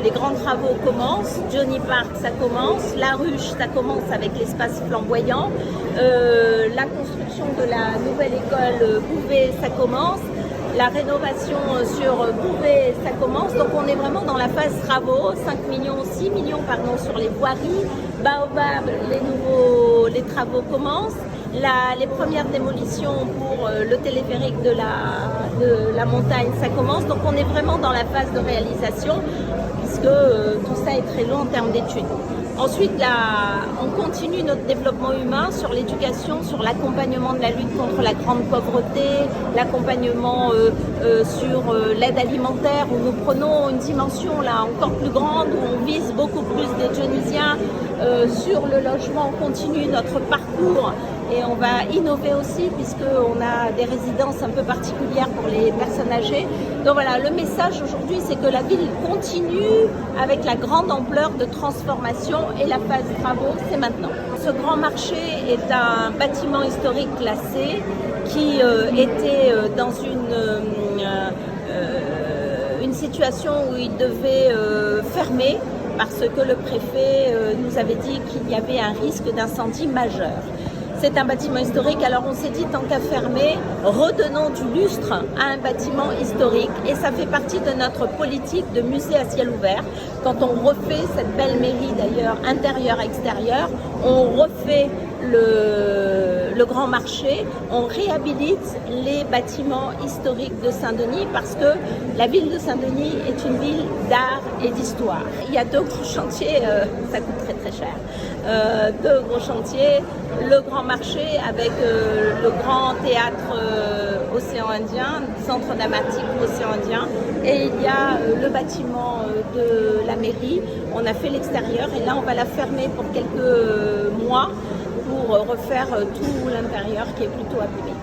Les grands travaux commencent, Johnny Park ça commence, La Ruche ça commence avec l'espace flamboyant, la construction de la nouvelle école Bouvet ça commence, la rénovation sur Bouvet ça commence, donc on est vraiment dans la phase travaux, 5 millions, 6 millions pardon, sur les voiries, Baobab les travaux commencent. Les premières démolitions pour le téléphérique de la montagne, ça commence. Donc on est vraiment dans la phase de réalisation puisque tout ça est très long en termes d'études. Ensuite, on continue notre développement humain sur l'éducation, sur l'accompagnement de la lutte contre la grande pauvreté, l'accompagnement sur l'aide alimentaire, où nous prenons une dimension là encore plus grande, où on vise beaucoup plus des Dionysiens. Sur le logement, on continue notre parcours et on va innover aussi puisqu'on a des résidences un peu particulières pour les personnes âgées. Donc voilà, le message aujourd'hui, c'est que la ville continue avec la grande ampleur de transformation et la phase travaux, c'est maintenant. Ce grand marché est un bâtiment historique classé qui était dans une situation où il devait fermer parce que le préfet nous avait dit qu'il y avait un risque d'incendie majeur. C'est un bâtiment historique, alors on s'est dit tant qu'à fermer, redonnons du lustre à un bâtiment historique et ça fait partie de notre politique de musée à ciel ouvert. Quand on refait cette belle mairie d'ailleurs, intérieur-extérieur, on refait le grand marché, on réhabilite les bâtiments historiques de Saint-Denis parce que la ville de Saint-Denis est une ville d'art et d'histoire. Il y a deux gros chantiers, ça coûte très très cher, deux gros chantiers, le grand marché avec le grand théâtre Océan Indien, centre dramatique Océan Indien, et il y a le bâtiment de la mairie. On a fait l'extérieur et là on va la fermer pour quelques mois pour refaire tout l'intérieur qui est plutôt abîmé.